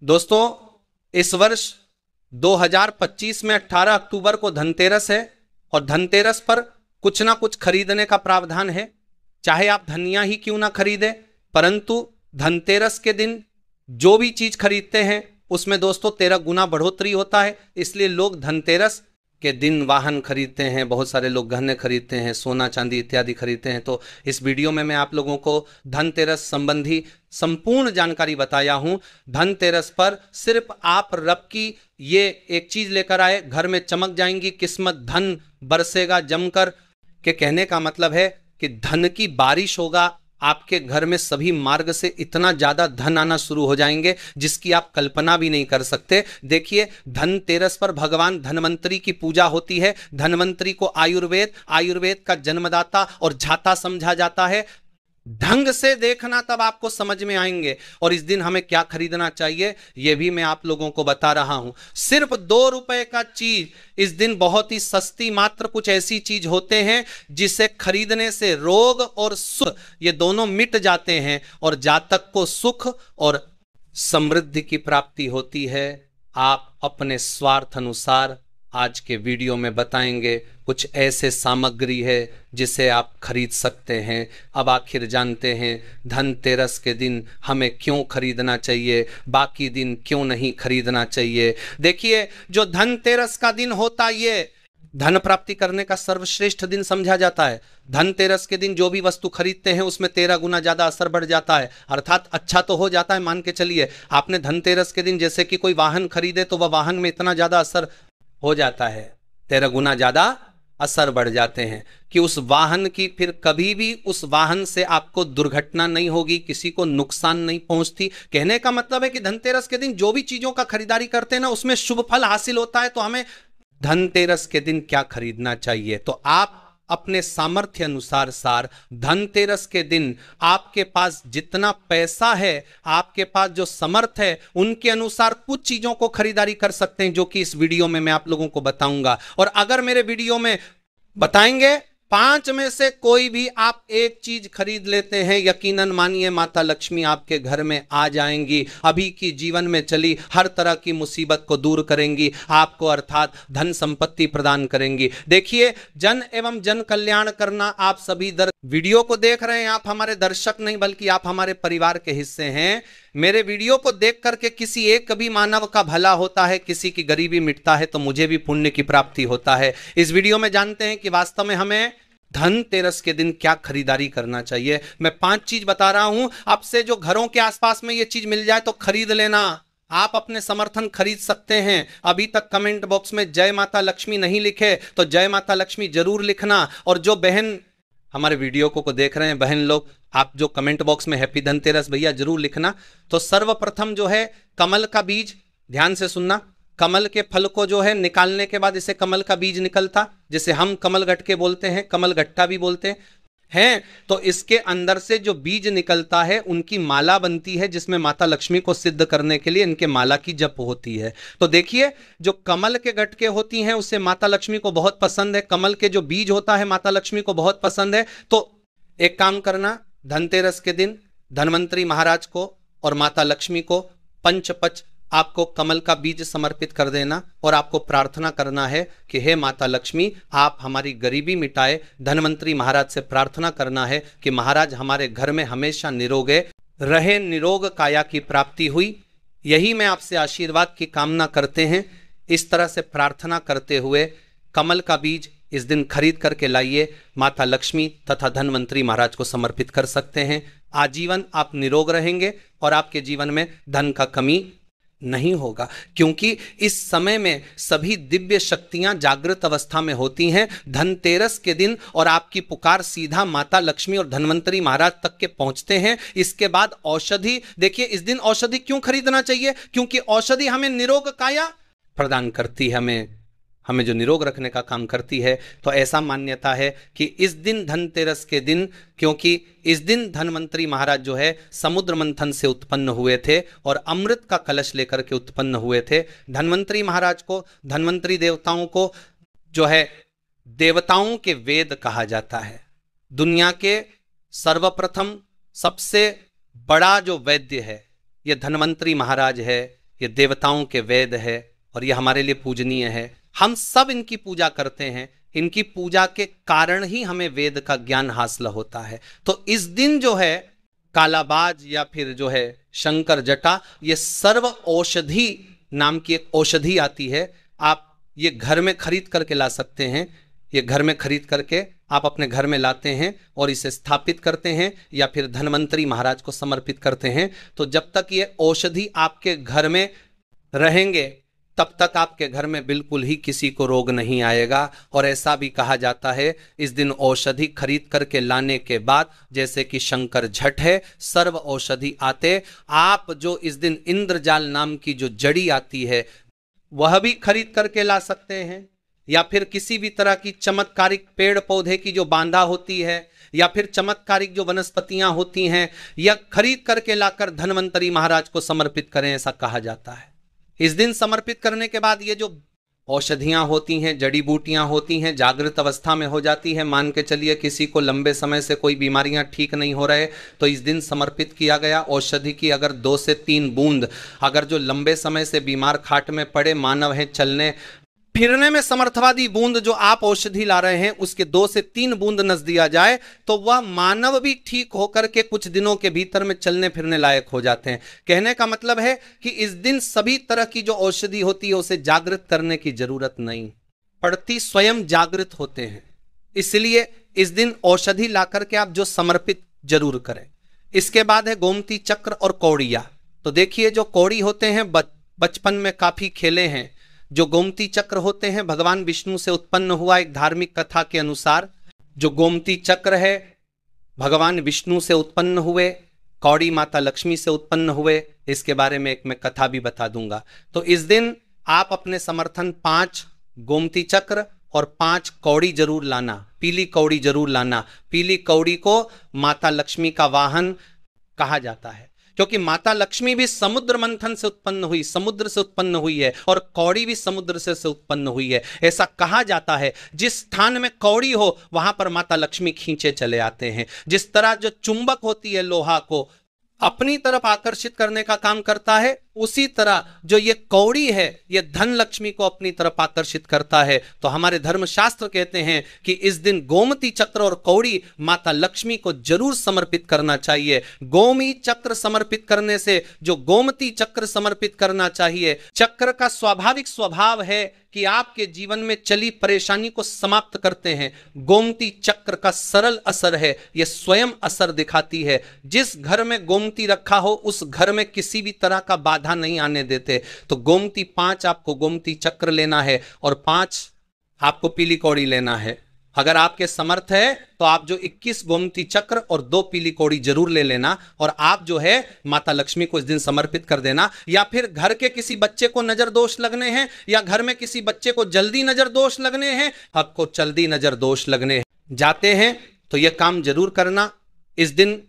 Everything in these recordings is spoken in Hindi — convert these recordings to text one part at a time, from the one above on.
दोस्तों, इस वर्ष 2025 में 18 अक्टूबर को धनतेरस है और धनतेरस पर कुछ ना कुछ खरीदने का प्रावधान है। चाहे आप धनिया ही क्यों ना खरीदें, परंतु धनतेरस के दिन जो भी चीज खरीदते हैं उसमें दोस्तों 13 गुना बढ़ोतरी होता है। इसलिए लोग धनतेरस के दिन वाहन खरीदते हैं, बहुत सारे लोग गहने खरीदते हैं, सोना चांदी इत्यादि खरीदते हैं। तो इस वीडियो में मैं आप लोगों को धनतेरस संबंधी संपूर्ण जानकारी बताया हूं। धनतेरस पर सिर्फ आप रब की ये एक चीज लेकर आए, घर में चमक जाएंगी किस्मत, धन बरसेगा जमकर। के कहने का मतलब है कि धन की बारिश होगा आपके घर में, सभी मार्ग से इतना ज्यादा धन आना शुरू हो जाएंगे जिसकी आप कल्पना भी नहीं कर सकते। देखिए, धनतेरस पर भगवान धनवंतरी की पूजा होती है। धनवंतरी को आयुर्वेद का जन्मदाता और झाता समझा जाता है। ढंग से देखना तब आपको समझ में आएंगे। और इस दिन हमें क्या खरीदना चाहिए यह भी मैं आप लोगों को बता रहा हूं। सिर्फ 2 रुपए का चीज इस दिन बहुत ही सस्ती, मात्र कुछ ऐसी चीज होते हैं जिसे खरीदने से रोग और सुख ये दोनों मिट जाते हैं और जातक को सुख और समृद्धि की प्राप्ति होती है। आप अपने स्वार्थ अनुसार आज के वीडियो में बताएंगे कुछ ऐसे सामग्री है जिसे आप खरीद सकते हैं। अब आखिर जानते हैं धनतेरस के दिन हमें क्यों खरीदना चाहिए, बाकी दिन क्यों नहीं खरीदना चाहिए। देखिए, जो धनतेरस का दिन होता ये धन प्राप्ति करने का सर्वश्रेष्ठ दिन समझा जाता है। धनतेरस के दिन जो भी वस्तु खरीदते हैं उसमें 13 गुना ज्यादा असर बढ़ जाता है, अर्थात अच्छा तो हो जाता है। मान के चलिए आपने धनतेरस के दिन जैसे कि कोई वाहन खरीदे तो वह वाहन में इतना ज्यादा असर हो जाता है, 13 गुना ज्यादा असर बढ़ जाते हैं कि उस वाहन की फिर कभी भी उस वाहन से आपको दुर्घटना नहीं होगी, किसी को नुकसान नहीं पहुंचती। कहने का मतलब है कि धनतेरस के दिन जो भी चीजों का खरीदारी करते हैं ना उसमें शुभ फल हासिल होता है। तो हमें धनतेरस के दिन क्या खरीदना चाहिए, तो आप अपने सामर्थ्य अनुसार धनतेरस के दिन आपके पास जितना पैसा है, आपके पास जो समर्थ है, उनके अनुसार कुछ चीजों को खरीदारी कर सकते हैं, जो कि इस वीडियो में मैं आप लोगों को बताऊंगा। और अगर मेरे वीडियो में बताएंगे 5 में से कोई भी आप एक चीज खरीद लेते हैं, यकीनन मानिए माता लक्ष्मी आपके घर में आ जाएंगी, अभी की जीवन में चली हर तरह की मुसीबत को दूर करेंगी, आपको अर्थात धन संपत्ति प्रदान करेंगी। देखिए, जन एवं जन कल्याण करना आप सभी वीडियो को देख रहे हैं, आप हमारे दर्शक नहीं बल्कि आप हमारे परिवार के हिस्से हैं। मेरे वीडियो को देख करके किसी एक भी मानव का भला होता है, किसी की गरीबी मिटता है, तो मुझे भी पुण्य की प्राप्ति होता है। इस वीडियो में जानते हैं कि वास्तव में हमें धनतेरस के दिन क्या खरीदारी करना चाहिए। मैं 5 चीज बता रहा हूं, आपसे जो घरों के आसपास में ये चीज मिल जाए तो खरीद लेना। आप अपने समर्थन खरीद सकते हैं। अभी तक कमेंट बॉक्स में जय माता लक्ष्मी नहीं लिखे तो जय माता लक्ष्मी जरूर लिखना। और जो बहन हमारे वीडियो को देख रहे हैं, बहन लोग, आप जो कमेंट बॉक्स में हैप्पी धनतेरस भैया जरूर लिखना। तो सर्वप्रथम जो है कमल का बीज, ध्यान से सुनना, कमल के फल को जो है निकालने के बाद इसे कमल का बीज निकलता, जिसे हम कमल गट्टे बोलते हैं, कमल गट्टा भी बोलते हैं। तो इसके अंदर से जो बीज निकलता है उनकी माला बनती है, जिसमें माता लक्ष्मी को सिद्ध करने के लिए इनके माला की जप होती है। तो देखिए, जो कमल के गटके होती हैं उसे माता लक्ष्मी को बहुत पसंद है, कमल के जो बीज होता है माता लक्ष्मी को बहुत पसंद है। तो एक काम करना, धनतेरस के दिन धनवंतरी महाराज को और माता लक्ष्मी को पंचपच आपको कमल का बीज समर्पित कर देना और आपको प्रार्थना करना है कि हे माता लक्ष्मी, आप हमारी गरीबी मिटाए। धनवंतरी महाराज से प्रार्थना करना है कि महाराज हमारे घर में हमेशा निरोगे रहे, निरोग काया की प्राप्ति हुई, यही मैं आपसे आशीर्वाद की कामना करते हैं। इस तरह से प्रार्थना करते हुए कमल का बीज इस दिन खरीद करके लाइए, माता लक्ष्मी तथा धनवंतरी महाराज को समर्पित कर सकते हैं। आजीवन आप निरोग रहेंगे और आपके जीवन में धन का कमी नहीं होगा, क्योंकि इस समय में सभी दिव्य शक्तियां जागृत अवस्था में होती हैं धनतेरस के दिन, और आपकी पुकार सीधा माता लक्ष्मी और धनवंतरी महाराज तक के पहुंचते हैं। इसके बाद औषधि, देखिए इस दिन औषधि क्यों खरीदना चाहिए, क्योंकि औषधि हमें निरोग काया प्रदान करती है, हमें जो निरोग रखने का काम करती है। तो ऐसा मान्यता है कि इस दिन धनतेरस के दिन, क्योंकि इस दिन धनवंतरी महाराज जो है समुद्र मंथन से उत्पन्न हुए थे और अमृत का कलश लेकर के उत्पन्न हुए थे। धनवंतरी महाराज को, धनवंतरी देवताओं को जो है देवताओं के वेद कहा जाता है। दुनिया के सर्वप्रथम सबसे बड़ा जो वैद्य है ये धनवंतरी महाराज है। ये देवताओं के वेद है और ये हमारे लिए पूजनीय है। हम सब इनकी पूजा करते हैं, इनकी पूजा के कारण ही हमें वेद का ज्ञान हासिल होता है। तो इस दिन जो है कालाबाज या फिर जो है शंकर जटा, ये सर्व औषधि नाम की एक औषधि आती है। आप ये घर में खरीद करके ला सकते हैं। ये घर में खरीद करके आप अपने घर में लाते हैं और इसे स्थापित करते हैं या फिर धन्वंतरी महाराज को समर्पित करते हैं। तो जब तक ये औषधि आपके घर में रहेंगे तब तक आपके घर में बिल्कुल ही किसी को रोग नहीं आएगा। और ऐसा भी कहा जाता है इस दिन औषधि खरीद करके लाने के बाद, जैसे कि शंकर झट है, सर्व औषधि आते, आप जो इस दिन इंद्रजाल नाम की जो जड़ी आती है वह भी खरीद करके ला सकते हैं, या फिर किसी भी तरह की चमत्कारिक पेड़ पौधे की जो बांधा होती है या फिर चमत्कारिक जो वनस्पतियां होती हैं, या खरीद करके लाकर धन्वंतरी महाराज को समर्पित करें, ऐसा कहा जाता है। इस दिन समर्पित करने के बाद ये जो औषधियां होती हैं, जड़ी बूटियां होती हैं, जागृत अवस्था में हो जाती है। मान के चलिए किसी को लंबे समय से कोई बीमारियां ठीक नहीं हो रहे, तो इस दिन समर्पित किया गया औषधि की अगर 2 से 3 बूंद, अगर जो लंबे समय से बीमार खाट में पड़े मानव हैं, चलने फिरने में समर्थवादी बूंद जो आप औषधि ला रहे हैं उसके 2 से 3 बूंद नस दिया जाए तो वह मानव भी ठीक होकर के कुछ दिनों के भीतर में चलने फिरने लायक हो जाते हैं। कहने का मतलब है कि इस दिन सभी तरह की जो औषधि होती है उसे जागृत करने की जरूरत नहीं पड़ती, स्वयं जागृत होते हैं। इसलिए इस दिन औषधि ला करके आप जो समर्पित जरूर करें। इसके बाद है गोमती चक्र और कौड़िया। तो देखिए जो कौड़ी होते हैं बचपन में काफी खेले हैं। जो गोमती चक्र होते हैं भगवान विष्णु से उत्पन्न हुआ, एक धार्मिक कथा के अनुसार जो गोमती चक्र है भगवान विष्णु से उत्पन्न हुए, कौड़ी माता लक्ष्मी से उत्पन्न हुए। इसके बारे में एक मैं कथा भी बता दूंगा। तो इस दिन आप अपने समर्थन 5 गोमती चक्र और 5 कौड़ी जरूर लाना, पीली कौड़ी जरूर लाना। पीली कौड़ी को माता लक्ष्मी का वाहन कहा जाता है, क्योंकि माता लक्ष्मी भी समुद्र मंथन से उत्पन्न हुई, समुद्र से उत्पन्न हुई है, और कौड़ी भी समुद्र से उत्पन्न हुई है। ऐसा कहा जाता है जिस स्थान में कौड़ी हो वहां पर माता लक्ष्मी खींचे चले आते हैं। जिस तरह जो चुंबक होती है लोहा को अपनी तरफ आकर्षित करने का काम करता है, उसी तरह जो ये कौड़ी है ये धन लक्ष्मी को अपनी तरफ आकर्षित करता है। तो हमारे धर्मशास्त्र कहते हैं कि इस दिन गोमती चक्र और कौड़ी माता लक्ष्मी को जरूर समर्पित करना चाहिए। गोमी चक्र समर्पित करने से जो गोमती चक्र समर्पित करना चाहिए, चक्र का स्वाभाविक स्वभाव है कि आपके जीवन में चली परेशानी को समाप्त करते हैं। गोमती चक्र का सरल असर है, यह स्वयं असर दिखाती है। जिस घर में गोमती रखा हो उस घर में किसी भी तरह का बाधा नहीं आने देते। तो गोमती 5 आपको गोमती चक्र लेना है और 5 आपको पीली कौड़ी लेना है। अगर आपके समर्थ है तो आप जो 21 गोमती चक्र और 2 पीली कौड़ी जरूर ले लेना, और आप जो है माता लक्ष्मी को इस दिन समर्पित कर देना। या फिर घर के किसी बच्चे को नजर दोष लगने हैं, या घर में किसी बच्चे को जल्दी नजर दोष लगने हैं, आपको जल्दी नजर दोष लगने जाते हैं, तो यह काम जरूर करना। इस दिन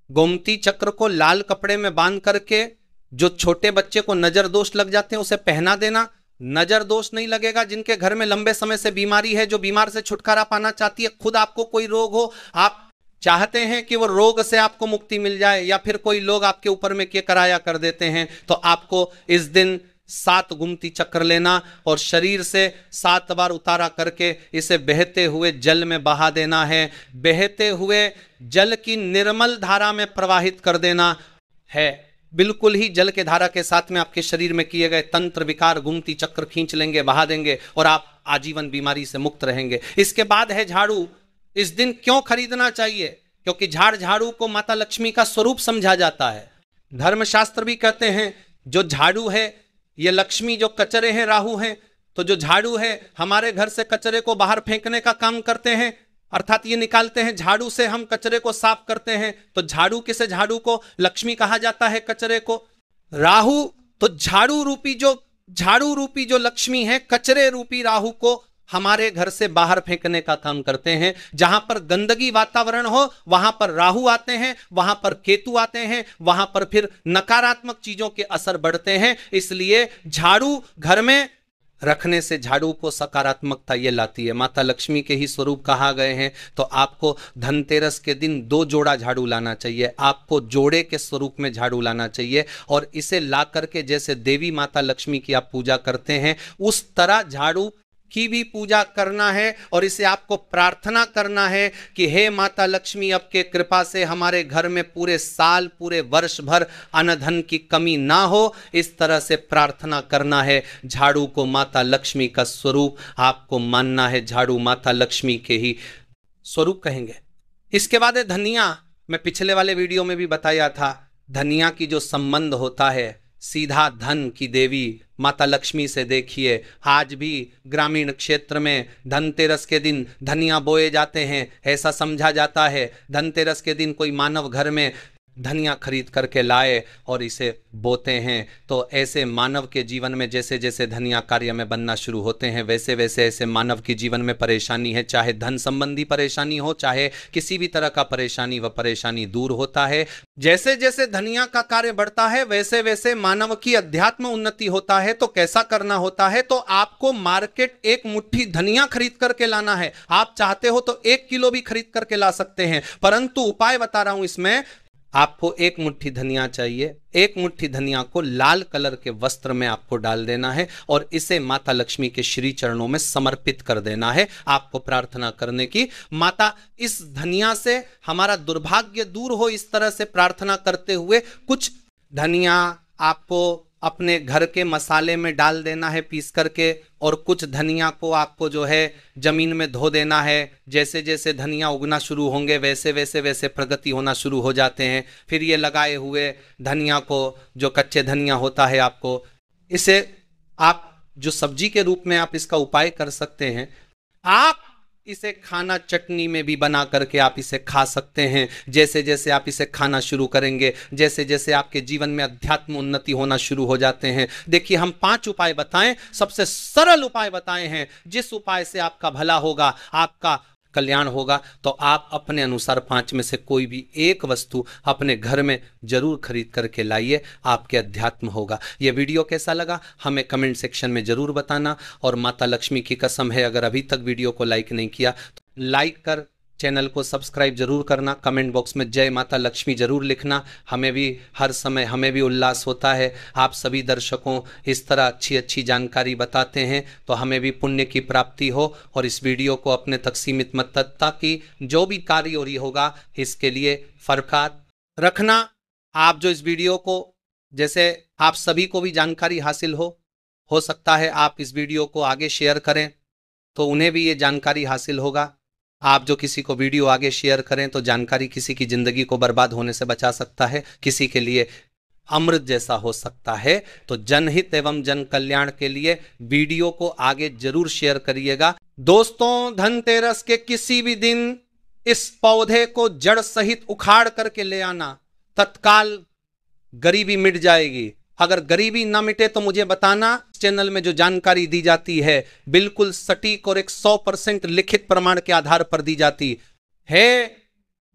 गोमती चक्र को लाल कपड़े में बांध करके जो छोटे बच्चे को नजर दोष लग जाते हैं उसे पहना देना। नजर दोष नहीं लगेगा। जिनके घर में लंबे समय से बीमारी है, जो बीमार से छुटकारा पाना चाहती है, खुद आपको कोई रोग हो, आप चाहते हैं कि वो रोग से आपको मुक्ति मिल जाए, या फिर कोई लोग आपके ऊपर में के कराया कर देते हैं, तो आपको इस दिन 7 गोमती चक्र लेना और शरीर से 7 बार उतारा करके इसे बहते हुए जल में बहा देना है। बहते हुए जल की निर्मल धारा में प्रवाहित कर देना है। बिल्कुल ही जल के धारा के साथ में आपके शरीर में किए गए तंत्र विकार गोमती चक्र खींच लेंगे, बहा देंगे, और आप आजीवन बीमारी से मुक्त रहेंगे। इसके बाद है झाड़ू। इस दिन क्यों खरीदना चाहिए? क्योंकि झाड़ू को माता लक्ष्मी का स्वरूप समझा जाता है। धर्मशास्त्र भी कहते हैं जो झाड़ू है ये लक्ष्मी, जो कचरे हैं राहु हैं। तो जो झाड़ू है हमारे घर से कचरे को बाहर फेंकने का काम करते हैं, अर्थात ये निकालते हैं। झाड़ू से हम कचरे को साफ करते हैं। तो झाड़ू किसे? झाड़ू को लक्ष्मी कहा जाता है, कचरे को राहु। तो झाड़ू रूपी जो लक्ष्मी है, कचरे रूपी राहु को हमारे घर से बाहर फेंकने का काम करते हैं। जहां पर गंदगी वातावरण हो वहां पर राहु आते हैं, वहां पर केतु आते हैं, वहां पर फिर नकारात्मक चीजों के असर बढ़ते हैं। इसलिए झाड़ू घर में रखने से झाड़ू को सकारात्मकता ये लाती है। माता लक्ष्मी के ही स्वरूप कहा गए हैं, तो आपको धनतेरस के दिन 2 जोड़ा झाड़ू लाना चाहिए, आपको जोड़े के स्वरूप में झाड़ू लाना चाहिए। और इसे ला करके जैसे देवी माता लक्ष्मी की आप पूजा करते हैं उस तरह झाड़ू की भी पूजा करना है। और इसे आपको प्रार्थना करना है कि हे माता लक्ष्मी, आपके कृपा से हमारे घर में पूरे साल पूरे वर्ष भर अन्न धन की कमी ना हो, इस तरह से प्रार्थना करना है। झाड़ू को माता लक्ष्मी का स्वरूप आपको मानना है, झाड़ू माता लक्ष्मी के ही स्वरूप कहेंगे। इसके बाद है धनिया। मैं पिछले वाले वीडियो में भी बताया था, धनिया की जो संबंध होता है सीधा धन की देवी माता लक्ष्मी से। देखिए आज भी ग्रामीण क्षेत्र में धनतेरस के दिन धनिया बोए जाते हैं। ऐसा समझा जाता है धनतेरस के दिन कोई मानव घर में धनिया खरीद करके लाए और इसे बोते हैं। तो ऐसे मानव के जीवन में जैसे जैसे धनिया कार्य में बनना शुरू होते हैं वैसे वैसे ऐसे मानव के जीवन में परेशानी है, चाहे धन संबंधी परेशानी हो चाहे किसी भी तरह का परेशानी, वह परेशानी दूर होता है। जैसे जैसे धनिया का कार्य बढ़ता है वैसे वैसे मानव की अध्यात्म उन्नति होता है। तो कैसा करना होता है, तो आपको मार्केट 1 मुट्ठी धनिया खरीद करके लाना है। आप चाहते हो तो 1 किलो भी खरीद करके ला सकते हैं, परंतु उपाय बता रहा हूं इसमें। आपको 1 मुट्ठी धनिया चाहिए, 1 मुट्ठी धनिया को लाल कलर के वस्त्र में आपको डाल देना है और इसे माता लक्ष्मी के श्री चरणों में समर्पित कर देना है। आपको प्रार्थना करने की, माता इस धनिया से हमारा दुर्भाग्य दूर हो, इस तरह से प्रार्थना करते हुए कुछ धनिया आपको अपने घर के मसाले में डाल देना है पीस करके, और कुछ धनिया को आपको जो है जमीन में धो देना है। जैसे जैसे धनिया उगना शुरू होंगे वैसे वैसे वैसे प्रगति होना शुरू हो जाते हैं। फिर ये लगाए हुए धनिया को, जो कच्चे धनिया होता है, आपको इसे आप जो सब्जी के रूप में आप इसका उपाय कर सकते हैं। आप इसे खाना चटनी में भी बना करके आप इसे खा सकते हैं। जैसे जैसे आप इसे खाना शुरू करेंगे, जैसे जैसे आपके जीवन में अध्यात्म उन्नति होना शुरू हो जाते हैं। देखिए हम 5 उपाय बताएं, सबसे सरल उपाय बताए हैं, जिस उपाय से आपका भला होगा, आपका कल्याण होगा। तो आप अपने अनुसार 5 में से कोई भी एक वस्तु अपने घर में जरूर खरीद करके लाइए, आपके अध्यात्म होगा। यह वीडियो कैसा लगा हमें कमेंट सेक्शन में जरूर बताना। और माता लक्ष्मी की कसम है, अगर अभी तक वीडियो को लाइक नहीं किया तो लाइक कर चैनल को सब्सक्राइब जरूर करना। कमेंट बॉक्स में जय माता लक्ष्मी जरूर लिखना। हमें भी हर समय हमें भी उल्लास होता है, आप सभी दर्शकों इस तरह अच्छी अच्छी जानकारी बताते हैं तो हमें भी पुण्य की प्राप्ति हो। और इस वीडियो को अपने तक सीमित मत, ताकि जो भी कार्य हो रही होगा इसके लिए फरकार रखना। आप जो इस वीडियो को, जैसे आप सभी को भी जानकारी हासिल हो सकता है आप इस वीडियो को आगे शेयर करें तो उन्हें भी ये जानकारी हासिल होगा। आप जो किसी को वीडियो आगे शेयर करें तो जानकारी किसी की जिंदगी को बर्बाद होने से बचा सकता है, किसी के लिए अमृत जैसा हो सकता है। तो जनहित एवं जन कल्याण के लिए वीडियो को आगे जरूर शेयर करिएगा। दोस्तों, धनतेरस के किसी भी दिन इस पौधे को जड़ सहित उखाड़ करके ले आना, तत्काल गरीबी मिट जाएगी। अगर गरीबी ना मिटे तो मुझे बताना। चैनल में जो जानकारी दी जाती है बिल्कुल सटीक और 100% लिखित प्रमाण के आधार पर दी जाती है।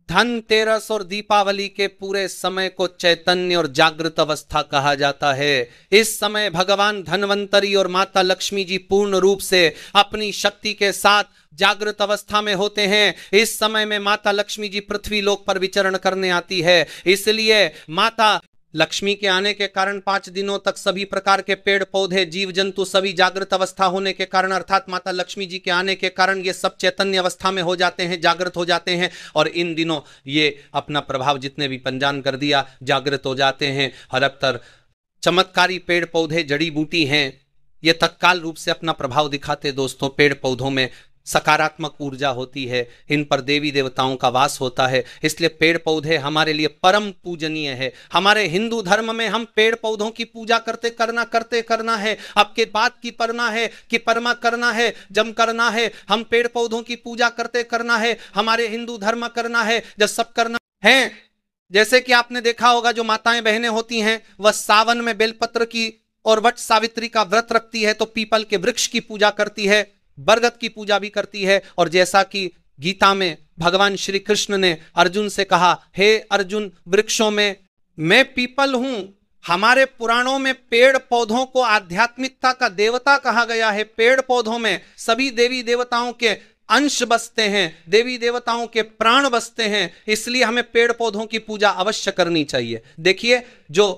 धनतेरस और दीपावली के पूरे समय को चैतन्य और जागृत अवस्था कहा जाता है। इस समय भगवान धन्वंतरी और माता लक्ष्मी जी पूर्ण रूप से अपनी शक्ति के साथ जागृत अवस्था में होते हैं। इस समय में माता लक्ष्मी जी पृथ्वी लोक पर विचरण करने आती है। इसलिए माता लक्ष्मी के आने के कारण 5 दिनों तक सभी प्रकार के पेड़ पौधे जीव जंतु सभी जागृत अवस्था होने के कारण, अर्थात माता लक्ष्मी जी के आने के कारण ये सब चैतन्य अवस्था में हो जाते हैं, जागृत हो जाते हैं। और इन दिनों ये अपना प्रभाव जितने भी पंजान कर दिया जागृत हो जाते हैं। हर अवतर चमत्कारी पेड़ पौधे जड़ी बूटी हैं, ये तत्काल रूप से अपना प्रभाव दिखाते। दोस्तों, पेड़ पौधों में सकारात्मक ऊर्जा होती है, इन पर देवी देवताओं का वास होता है। इसलिए पेड़ पौधे हमारे लिए परम पूजनीय है। हमारे हिंदू धर्म में हम पेड़ पौधों की पूजा करना है। आपके बात की परमा है कि परमा करना है, जम करना है। हम पेड़ पौधों की पूजा करना है, हमारे हिंदू धर्म करना है, जब सब करना है। जैसे कि आपने देखा होगा जो माताएं बहनें होती हैं वह सावन में बेलपत्र की और वट सावित्री का व्रत रखती है तो पीपल के वृक्ष की पूजा करती है, बरगद की पूजा भी करती है। और जैसा कि गीता में भगवान श्री कृष्ण ने अर्जुन से कहा, हे अर्जुन, वृक्षों में मैं पीपल हूं, हमारे पुराणों में पेड़ पौधों को आध्यात्मिकता का देवता कहा गया है। पेड़ पौधों में सभी देवी देवताओं के अंश बसते हैं, देवी देवताओं के प्राण बसते हैं, इसलिए हमें पेड़ पौधों की पूजा अवश्य करनी चाहिए। देखिए, जो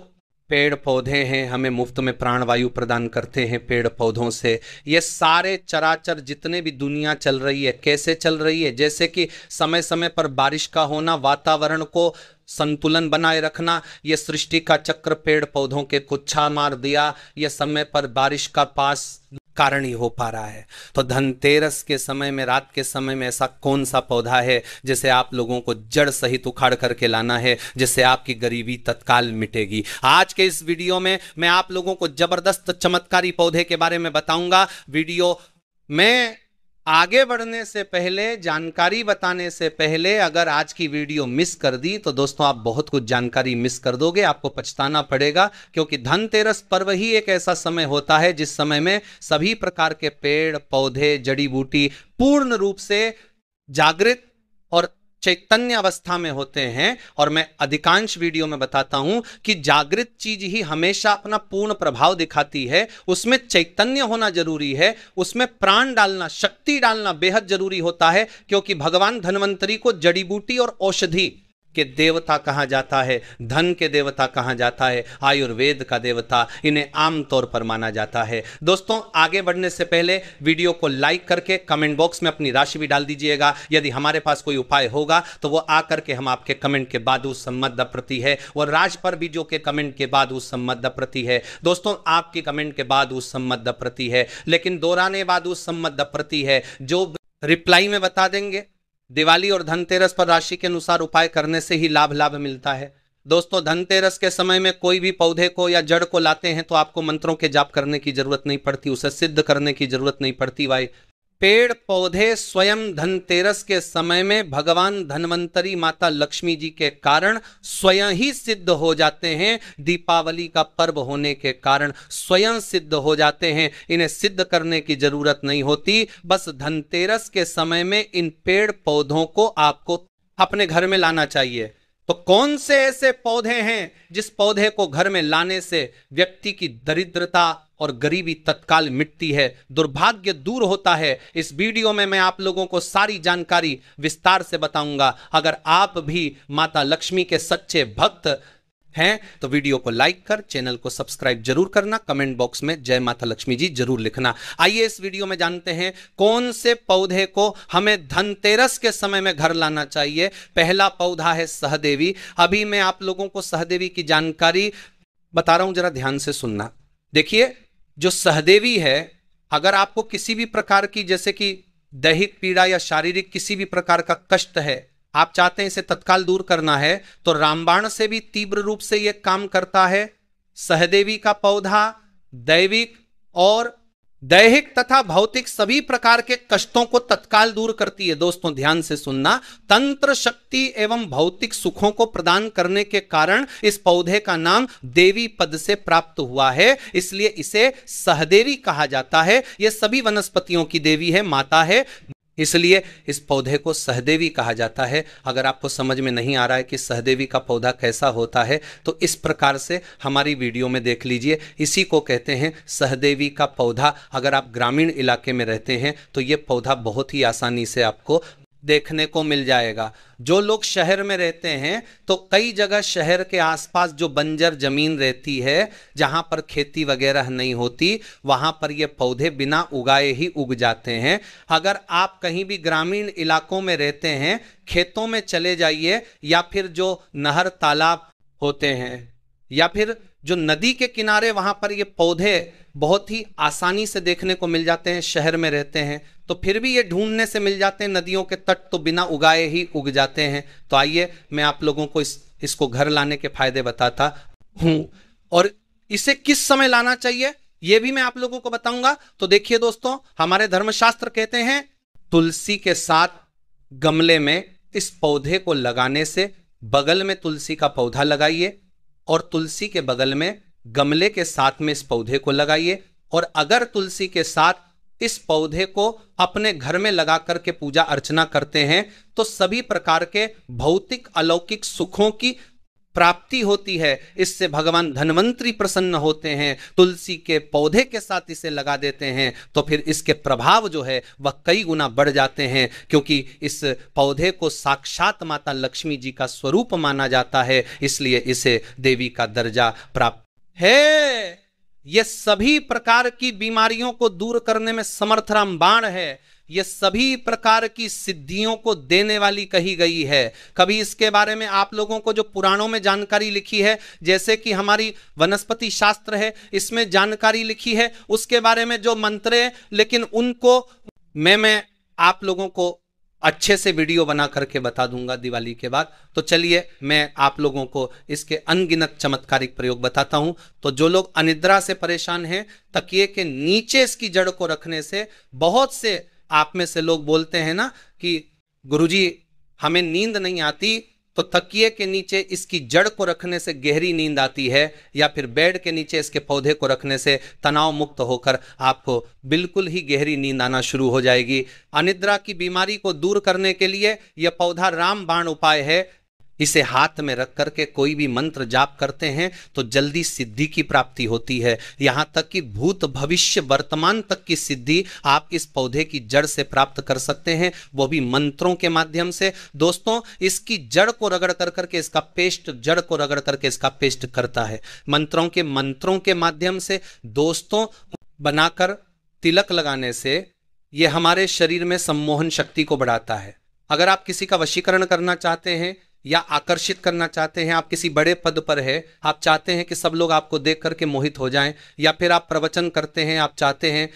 पेड़ पौधे हैं हमें मुफ्त में प्राणवायु प्रदान करते हैं। पेड़ पौधों से ये सारे चराचर जितने भी दुनिया चल रही है, कैसे चल रही है? जैसे कि समय समय पर बारिश का होना, वातावरण को संतुलन बनाए रखना, ये सृष्टि का चक्र पेड़ पौधों के कुच्छा मार दिया, ये समय पर बारिश का पास कारण ही हो पा रहा है। तो धनतेरस के समय में, रात के समय में ऐसा कौन सा पौधा है जिसे आप लोगों को जड़ सहित उखाड़ करके लाना है, जिससे आपकी गरीबी तत्काल मिटेगी? आज के इस वीडियो में मैं आप लोगों को जबरदस्त चमत्कारी पौधे के बारे में बताऊंगा। वीडियो में आगे बढ़ने से पहले, जानकारी बताने से पहले, अगर आज की वीडियो मिस कर दी तो दोस्तों आप बहुत कुछ जानकारी मिस कर दोगे, आपको पछताना पड़ेगा। क्योंकि धनतेरस पर्व ही एक ऐसा समय होता है जिस समय में सभी प्रकार के पेड़ पौधे, जड़ी बूटी पूर्ण रूप से जागृत और चैतन्य अवस्था में होते हैं। और मैं अधिकांश वीडियो में बताता हूं कि जागृत चीज ही हमेशा अपना पूर्ण प्रभाव दिखाती है। उसमें चैतन्य होना जरूरी है, उसमें प्राण डालना, शक्ति डालना बेहद जरूरी होता है। क्योंकि भगवान धन्वंतरी को जड़ी बूटी और औषधि के देवता कहा जाता है, धन के देवता कहा जाता है, आयुर्वेद का देवता, इन्हें आमतौर पर माना जाता है। दोस्तों, आगे बढ़ने से पहले वीडियो को लाइक करके कमेंट बॉक्स में अपनी राशि भी डाल दीजिएगा। यदि हमारे पास कोई उपाय होगा तो वो आकर के हम आपके कमेंट के बाद उस सम्मत प्रति है, और राज पर भी जो के कमेंट के बाद उस सम्मत प्रति है। दोस्तों, आपके कमेंट के बाद उस सम्मत प्रति है, लेकिन दोहराने बाद उस सम्मत प्रति है जो रिप्लाई में बता देंगे। दिवाली और धनतेरस पर राशि के अनुसार उपाय करने से ही लाभ मिलता है। दोस्तों, धनतेरस के समय में कोई भी पौधे को या जड़ को लाते हैं तो आपको मंत्रों के जाप करने की जरूरत नहीं पड़ती, उसे सिद्ध करने की जरूरत नहीं पड़ती। भाई, पेड़ पौधे स्वयं धनतेरस के समय में भगवान धन्वंतरी माता लक्ष्मी जी के कारण स्वयं ही सिद्ध हो जाते हैं। दीपावली का पर्व होने के कारण स्वयं सिद्ध हो जाते हैं, इन्हें सिद्ध करने की जरूरत नहीं होती। बस धनतेरस के समय में इन पेड़ पौधों को आपको अपने घर में लाना चाहिए। तो कौन से ऐसे पौधे हैं जिस पौधे को घर में लाने से व्यक्ति की दरिद्रता और गरीबी तत्काल मिटती है, दुर्भाग्य दूर होता है? इस वीडियो में मैं आप लोगों को सारी जानकारी विस्तार से बताऊंगा। अगर आप भी माता लक्ष्मी के सच्चे भक्त हैं तो वीडियो को लाइक कर, चैनल को सब्सक्राइब जरूर करना, कमेंट बॉक्स में जय माता लक्ष्मी जी जरूर लिखना। आइए इस वीडियो में जानते हैं कौन से पौधे को हमें धनतेरस के समय में घर लाना चाहिए। पहला पौधा है सहदेवी। अभी मैं आप लोगों को सहदेवी की जानकारी बता रहा हूं, जरा ध्यान से सुनना। देखिए, जो सहदेवी है, अगर आपको किसी भी प्रकार की, जैसे कि दैहिक पीड़ा या शारीरिक किसी भी प्रकार का कष्ट है, आप चाहते हैं इसे तत्काल दूर करना है, तो रामबाण से भी तीव्र रूप से यह काम करता है। सहदेवी का पौधा दैविक और दैहिक तथा भौतिक सभी प्रकार के कष्टों को तत्काल दूर करती है। दोस्तों, ध्यान से सुनना। तंत्र शक्ति एवं भौतिक सुखों को प्रदान करने के कारण इस पौधे का नाम देवी पद से प्राप्त हुआ है, इसलिए इसे सहदेवी कहा जाता है। यह सभी वनस्पतियों की देवी है, माता है, इसलिए इस पौधे को सहदेवी कहा जाता है। अगर आपको समझ में नहीं आ रहा है कि सहदेवी का पौधा कैसा होता है तो इस प्रकार से हमारी वीडियो में देख लीजिए। इसी को कहते हैं सहदेवी का पौधा। अगर आप ग्रामीण इलाके में रहते हैं तो ये पौधा बहुत ही आसानी से आपको देखने को मिल जाएगा। जो लोग शहर में रहते हैं तो कई जगह शहर के आसपास जो बंजर जमीन रहती है, जहां पर खेती वगैरह नहीं होती, वहां पर ये पौधे बिना उगाए ही उग जाते हैं। अगर आप कहीं भी ग्रामीण इलाकों में रहते हैं, खेतों में चले जाइए, या फिर जो नहर तालाब होते हैं या फिर जो नदी के किनारे, वहां पर ये पौधे बहुत ही आसानी से देखने को मिल जाते हैं। शहर में रहते हैं तो फिर भी ये ढूंढने से मिल जाते हैं। नदियों के तट तो बिना उगाए ही उग जाते हैं। तो आइए मैं आप लोगों को इसको घर लाने के फायदे बताता हूं, और इसे किस समय लाना चाहिए ये भी मैं आप लोगों को बताऊंगा। तो देखिए दोस्तों, हमारे धर्मशास्त्र कहते हैं तुलसी के साथ गमले में इस पौधे को लगाने से, बगल में तुलसी का पौधा लगाइए और तुलसी के बगल में गमले के साथ में इस पौधे को लगाइए। और अगर तुलसी के साथ इस पौधे को अपने घर में लगा करके पूजा अर्चना करते हैं तो सभी प्रकार के भौतिक अलौकिक सुखों की प्राप्ति होती है, इससे भगवान धन्वंतरी प्रसन्न होते हैं। तुलसी के पौधे के साथ इसे लगा देते हैं तो फिर इसके प्रभाव जो है वह कई गुना बढ़ जाते हैं, क्योंकि इस पौधे को साक्षात माता लक्ष्मी जी का स्वरूप माना जाता है, इसलिए इसे देवी का दर्जा प्राप्त है। यह सभी प्रकार की बीमारियों को दूर करने में समर्थ रामबाण है। ये सभी प्रकार की सिद्धियों को देने वाली कही गई है। कभी इसके बारे में आप लोगों को जो पुराणों में जानकारी लिखी है, जैसे कि हमारी वनस्पति शास्त्र है, इसमें जानकारी लिखी है, उसके बारे में जो मंत्र है, लेकिन उनको मैं आप लोगों को अच्छे से वीडियो बना करके बता दूंगा दिवाली के बाद। तो चलिए मैं आप लोगों को इसके अनगिनत चमत्कारिक प्रयोग बताता हूं। तो जो लोग अनिद्रा से परेशान हैं, तकिए के नीचे इसकी जड़ को रखने से, बहुत से आप में से लोग बोलते हैं ना कि गुरुजी हमें नींद नहीं आती, तो तकिए के नीचे इसकी जड़ को रखने से गहरी नींद आती है, या फिर बेड के नीचे इसके पौधे को रखने से तनाव मुक्त होकर आपको बिल्कुल ही गहरी नींद आना शुरू हो जाएगी। अनिद्रा की बीमारी को दूर करने के लिए यह पौधा रामबाण उपाय है। इसे हाथ में रख करके कोई भी मंत्र जाप करते हैं तो जल्दी सिद्धि की प्राप्ति होती है। यहाँ तक कि भूत भविष्य वर्तमान तक की सिद्धि आप इस पौधे की जड़ से प्राप्त कर सकते हैं, वो भी मंत्रों के माध्यम से। दोस्तों इसकी जड़ को रगड़ कर करके इसका पेस्ट, जड़ को रगड़ करके इसका पेस्ट करता है मंत्रों के माध्यम से। दोस्तों बनाकर तिलक लगाने से ये हमारे शरीर में सम्मोहन शक्ति को बढ़ाता है। अगर आप किसी का वशीकरण करना चाहते हैं या आकर्षित करना चाहते हैं, आप किसी बड़े पद पर है, आप चाहते हैं कि सब लोग आपको देख करके मोहित हो जाएं, या फिर आप प्रवचन करते हैं, आप चाहते हैं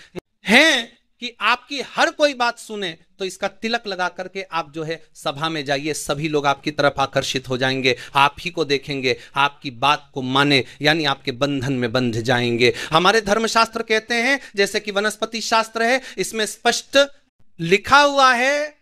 कि आपकी हर कोई बात सुने, तो इसका तिलक लगा करके आप जो है सभा में जाइए, सभी लोग आपकी तरफ आकर्षित हो जाएंगे, आप ही को देखेंगे, आपकी बात को माने, यानी आपके बंधन में बंध जाएंगे। हमारे धर्मशास्त्र कहते हैं, जैसे कि वनस्पति शास्त्र है, इसमें स्पष्ट लिखा हुआ है,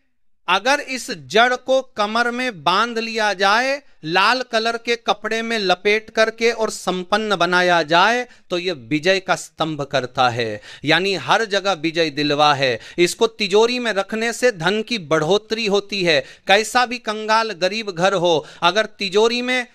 अगर इस जड़ को कमर में बांध लिया जाए, लाल कलर के कपड़े में लपेट करके और संपन्न बनाया जाए, तो यह विजय का स्तंभ करता है, यानी हर जगह विजय दिलवा है। इसको तिजोरी में रखने से धन की बढ़ोतरी होती है। कैसा भी कंगाल गरीब घर हो, अगर तिजोरी में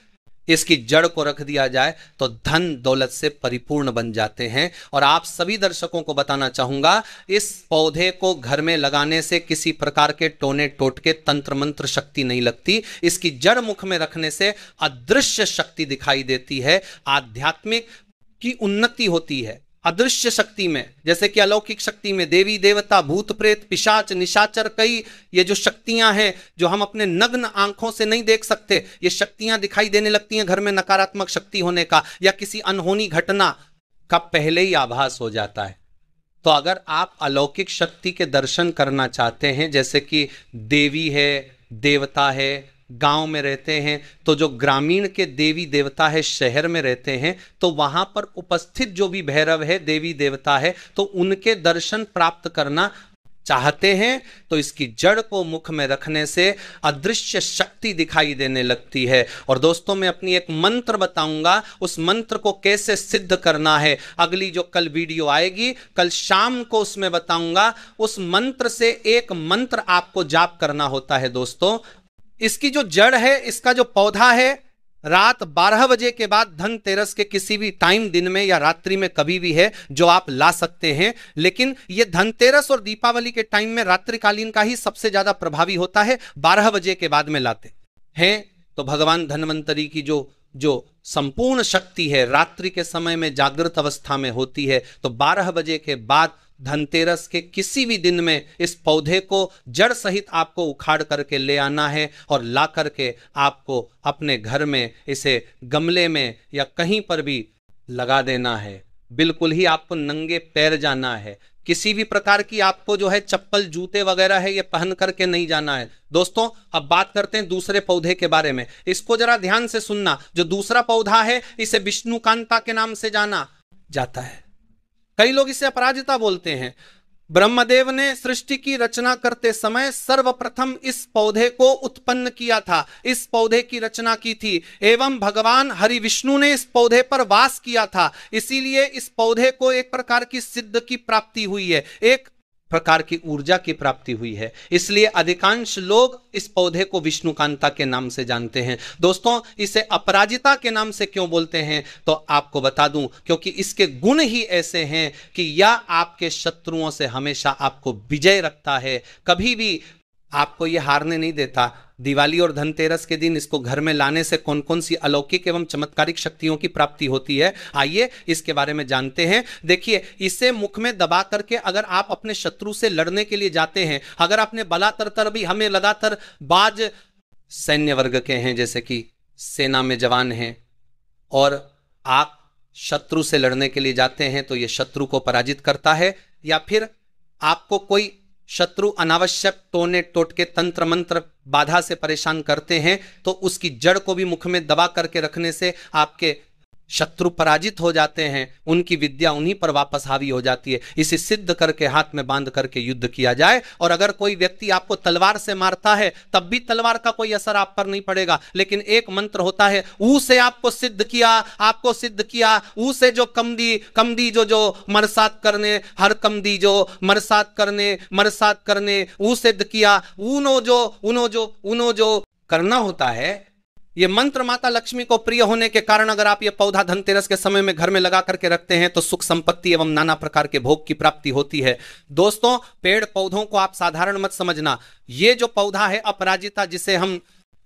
इसकी जड़ को रख दिया जाए तो धन दौलत से परिपूर्ण बन जाते हैं। और आप सभी दर्शकों को बताना चाहूंगा, इस पौधे को घर में लगाने से किसी प्रकार के टोने टोटके तंत्र मंत्र शक्ति नहीं लगती। इसकी जड़ मुख में रखने से अदृश्य शक्ति दिखाई देती है, आध्यात्मिक की उन्नति होती है। अदृश्य शक्ति में, जैसे कि अलौकिक शक्ति में देवी देवता, भूत प्रेत, पिशाच, निशाचर, कई ये जो शक्तियां हैं जो हम अपने नग्न आंखों से नहीं देख सकते, ये शक्तियां दिखाई देने लगती हैं घर में नकारात्मक शक्ति होने का, या किसी अनहोनी घटना का पहले ही आभास हो जाता है। तो अगर आप अलौकिक शक्ति के दर्शन करना चाहते हैं, जैसे कि देवी है, देवता है, गांव में रहते हैं, तो जो ग्रामीण के देवी देवता है शहर में रहते हैं, तो वहां पर उपस्थित जो भी भैरव है, देवी देवता है, तो उनके दर्शन प्राप्त करना चाहते हैं, तो इसकी जड़ को मुख में रखने से अदृश्य शक्ति दिखाई देने लगती है। और दोस्तों मैं अपनी एक मंत्र बताऊंगा, उस मंत्र को कैसे सिद्ध करना है अगली जो कल वीडियो आएगी, कल शाम को उसमें बताऊंगा। उस मंत्र से एक मंत्र आपको जाप करना होता है। दोस्तों इसकी जो जड़ है, इसका जो पौधा है, रात 12 बजे के बाद धनतेरस के किसी भी टाइम, दिन में या रात्रि में कभी भी है जो आप ला सकते हैं, लेकिन ये धनतेरस और दीपावली के टाइम में रात्रिकालीन का ही सबसे ज्यादा प्रभावी होता है। 12 बजे के बाद में लाते हैं तो भगवान धन्वंतरी की जो संपूर्ण शक्ति है रात्रि के समय में जागृत अवस्था में होती है। तो 12 बजे के बाद धनतेरस के किसी भी दिन में इस पौधे को जड़ सहित आपको उखाड़ करके ले आना है और ला करके आपको अपने घर में इसे गमले में या कहीं पर भी लगा देना है। बिल्कुल ही आपको नंगे पैर जाना है, किसी भी प्रकार की आपको जो है चप्पल जूते वगैरह है ये पहन करके नहीं जाना है। दोस्तों अब बात करते हैं दूसरे पौधे के बारे में, इसको जरा ध्यान से सुनना। जो दूसरा पौधा है इसे विष्णुकांता के नाम से जाना जाता है, कई लोग इसे अपराजिता बोलते हैं। ब्रह्मदेव ने सृष्टि की रचना करते समय सर्वप्रथम इस पौधे को उत्पन्न किया था, इस पौधे की रचना की थी, एवं भगवान हरि विष्णु ने इस पौधे पर वास किया था। इसीलिए इस पौधे को एक प्रकार की सिद्ध की प्राप्ति हुई है, एक प्रकार की ऊर्जा की प्राप्ति हुई है। इसलिए अधिकांश लोग इस पौधे को विष्णुकांता के नाम से जानते हैं। दोस्तों, इसे अपराजिता के नाम से क्यों बोलते हैं तो आपको बता दूं, क्योंकि इसके गुण ही ऐसे हैं कि यह आपके शत्रुओं से हमेशा आपको विजय रखता है, कभी भी आपको यह हारने नहीं देता। दिवाली और धनतेरस के दिन इसको घर में लाने से कौन कौन सी अलौकिक एवं चमत्कारिक शक्तियों की प्राप्ति होती है, आइए इसके बारे में जानते हैं। देखिए, इसे मुख में दबा करके अगर आप अपने शत्रु से लड़ने के लिए जाते हैं, अगर आपने बलात्तर भी हमें लगातार बाज सैन्य वर्ग के हैं, जैसे कि सेना में जवान हैं, और आप शत्रु से लड़ने के लिए जाते हैं तो यह शत्रु को पराजित करता है, या फिर आपको कोई शत्रु अनावश्यक टोने टोटके तंत्र मंत्र बाधा से परेशान करते हैं तो उसकी जड़ को भी मुख में दबा करके रखने से आपके शत्रु पराजित हो जाते हैं, उनकी विद्या उन्हीं पर वापस हावी हो जाती है। इसे सिद्ध करके हाथ में बांध करके युद्ध किया जाए। और अगर कोई व्यक्ति आपको तलवार से मारता है तब भी तलवार का कोई असर आप पर नहीं पड़ेगा, लेकिन एक मंत्र होता है, ऊ से आपको सिद्ध किया, ऊ से जो कमदी जो मरसात करने, हर कमदी जो मरसात करने ऊ सिद्ध किया, उनो जो करना होता है। ये मंत्र माता लक्ष्मी को प्रिय होने के कारण अगर आप ये पौधा धनतेरस के समय में घर में लगा करके रखते हैं तो सुख संपत्ति एवं नाना प्रकार के भोग की प्राप्ति होती है। दोस्तों, पेड़ पौधों को आप साधारण मत समझना। ये जो पौधा है अपराजिता, जिसे हम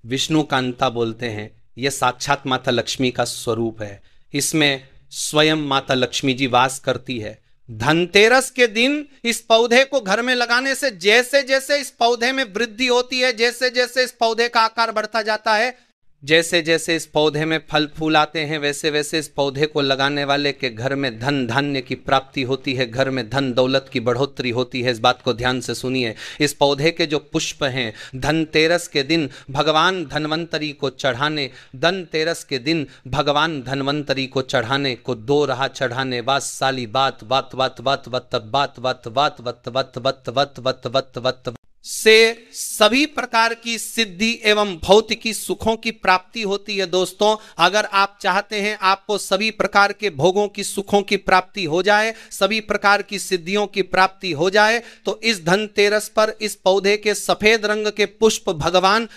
विष्णुकांता बोलते हैं, यह साक्षात माता लक्ष्मी का स्वरूप है। इसमें स्वयं माता लक्ष्मी जी वास करती है। धनतेरस के दिन इस पौधे को घर में लगाने से जैसे जैसे इस पौधे में वृद्धि होती है, जैसे जैसे इस पौधे का आकार बढ़ता जाता है, जैसे जैसे इस पौधे में फल फूल आते हैं, वैसे वैसे इस पौधे को लगाने वाले के घर में धन धान्य की प्राप्ति होती है, घर में धन दौलत की बढ़ोतरी होती है। इस बात को ध्यान से सुनिए। इस पौधे के जो पुष्प हैं, धनतेरस के दिन भगवान धन्वंतरी को चढ़ाने को दो रहा चढ़ाने, बात साली बात से सभी प्रकार की सिद्धि एवं भौतिकी सुखों की प्राप्ति होती है। दोस्तों, अगर आप चाहते हैं आपको सभी प्रकार के भोगों की सुखों की प्राप्ति हो जाए, सभी प्रकार की सिद्धियों की प्राप्ति हो जाए, तो इस धनतेरस पर इस पौधे के सफेद रंग के पुष्प भगवान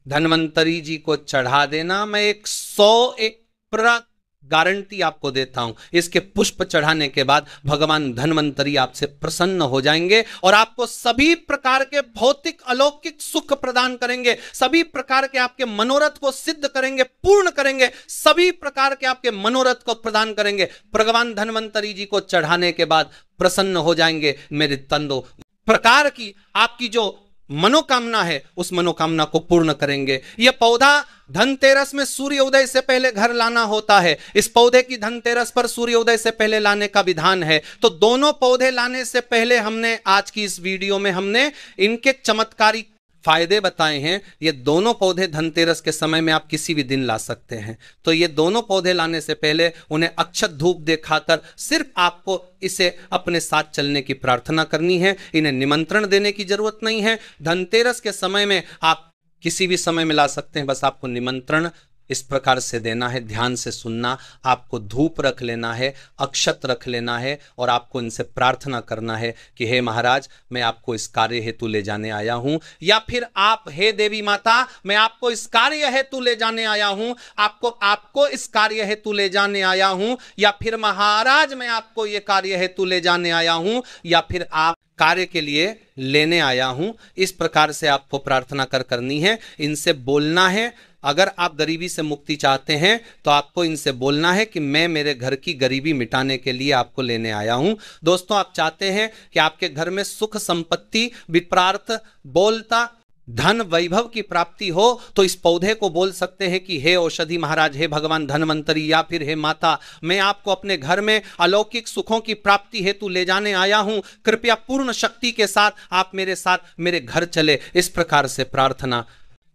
धन्वंतरी जी को चढ़ा देना। मैं 101% गारंटी आपको देता हूं, इसके पुष्प चढ़ाने के बाद भगवान धन्वंतरी आपसे प्रसन्न हो जाएंगे और आपको सभी प्रकार के भौतिक अलौकिक सुख प्रदान करेंगे, सभी प्रकार के आपके मनोरथ को सिद्ध करेंगे, पूर्ण करेंगे, सभी प्रकार के आपके मनोरथ को प्रदान करेंगे। भगवान धन्वंतरी जी को चढ़ाने के बाद प्रसन्न हो जाएंगे। मेरे तंदो प्रकार की आपकी जो मनोकामना है उस मनोकामना को पूर्ण करेंगे। यह पौधा धनतेरस में सूर्योदय से पहले घर लाना होता है। इस पौधे की धनतेरस पर सूर्योदय से पहले लाने का विधान है। तो दोनों पौधे लाने से पहले हमने आज की इस वीडियो में हमने इनके चमत्कारी फायदे बताए हैं। ये दोनों पौधे धनतेरस के समय में आप किसी भी दिन ला सकते हैं। तो ये दोनों पौधे लाने से पहले उन्हें अक्षत धूप दिखाकर सिर्फ आपको इसे अपने साथ चलने की प्रार्थना करनी है। इन्हें निमंत्रण देने की जरूरत नहीं है। धनतेरस के समय में आप किसी भी समय में ला सकते हैं, बस आपको निमंत्रण इस प्रकार से देना है। ध्यान से सुनना, आपको धूप रख लेना है, अक्षत रख लेना है और आपको इनसे प्रार्थना करना है कि हे महाराज, मैं आपको इस कार्य हेतु ले जाने आया हूं, या फिर आप हे देवी माता, मैं आपको इस कार्य हेतु ले जाने आया हूं, आपको इस कार्य हेतु ले जाने आया हूं, या फिर महाराज मैं आपको ये कार्य हेतु ले जाने आया हूं, या फिर आप कार्य के लिए लेने आया हूं। इस प्रकार से आपको प्रार्थना करनी है, इनसे बोलना है। अगर आप गरीबी से मुक्ति चाहते हैं तो आपको इनसे बोलना है कि मैं मेरे घर की गरीबी मिटाने के लिए आपको लेने आया हूं। दोस्तों, आप चाहते हैं कि आपके घर में सुख संपत्ति, विप्रार्थ, बोलता, धन वैभव की प्राप्ति हो, तो इस पौधे को बोल सकते हैं कि हे औषधि महाराज, हे भगवान धन्वंतरी, या फिर हे माता, मैं आपको अपने घर में अलौकिक सुखों की प्राप्ति हेतु ले जाने आया हूं। कृपया पूर्ण शक्ति के साथ आप मेरे साथ मेरे घर चले। इस प्रकार से प्रार्थना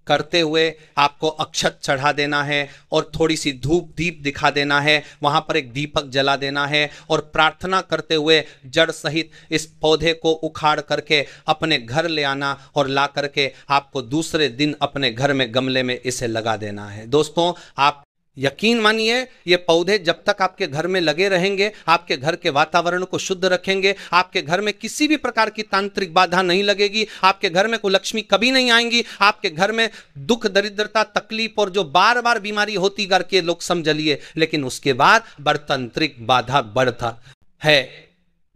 करते हुए आपको अक्षत चढ़ा देना है और थोड़ी सी धूप दीप दिखा देना है, वहां पर एक दीपक जला देना है और प्रार्थना करते हुए जड़ सहित इस पौधे को उखाड़ करके अपने घर ले आना और ला करके आपको दूसरे दिन अपने घर में गमले में इसे लगा देना है। दोस्तों, आप यकीन मानिए, ये पौधे जब तक आपके घर में लगे रहेंगे, आपके घर के वातावरण को शुद्ध रखेंगे, आपके घर में किसी भी प्रकार की तांत्रिक बाधा नहीं लगेगी, आपके घर में कुलक्ष्मी कभी नहीं आएंगी, आपके घर में दुख दरिद्रता तकलीफ और जो बार बार बीमारी होती घर के लोग समझ लिए, लेकिन उसके बाद बड़तंत्रिक बाधा बढ़ता है।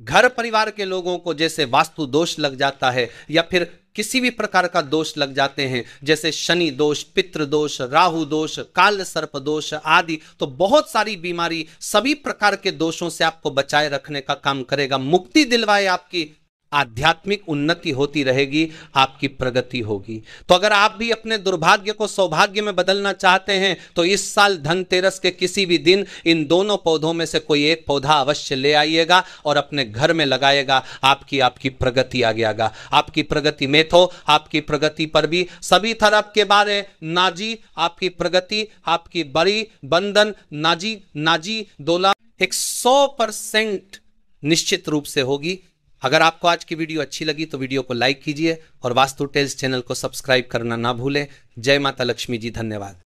घर परिवार के लोगों को जैसे वास्तु दोष लग जाता है या फिर किसी भी प्रकार का दोष लग जाते हैं, जैसे शनि दोष, पितृ दोष, राहु दोष, काल सर्प दोष आदि, तो बहुत सारी बीमारी सभी प्रकार के दोषों से आपको बचाए रखने का काम करेगा, मुक्ति दिलवाए, आपकी आध्यात्मिक उन्नति होती रहेगी, आपकी प्रगति होगी। तो अगर आप भी अपने दुर्भाग्य को सौभाग्य में बदलना चाहते हैं तो इस साल धनतेरस के किसी भी दिन इन दोनों पौधों में से कोई एक पौधा अवश्य ले आइएगा और अपने घर में लगाएगा। आपकी प्रगति आगे आएगा। आपकी प्रगति में तो आपकी प्रगति पर भी सभी तरफ के बारे नाजी, आपकी प्रगति, आपकी बड़ी बंधन नाजी डोला 100% निश्चित रूप से होगी। अगर आपको आज की वीडियो अच्छी लगी तो वीडियो को लाइक कीजिए और वास्तु टेल्स चैनल को सब्सक्राइब करना ना भूलें। जय माता लक्ष्मी जी, धन्यवाद।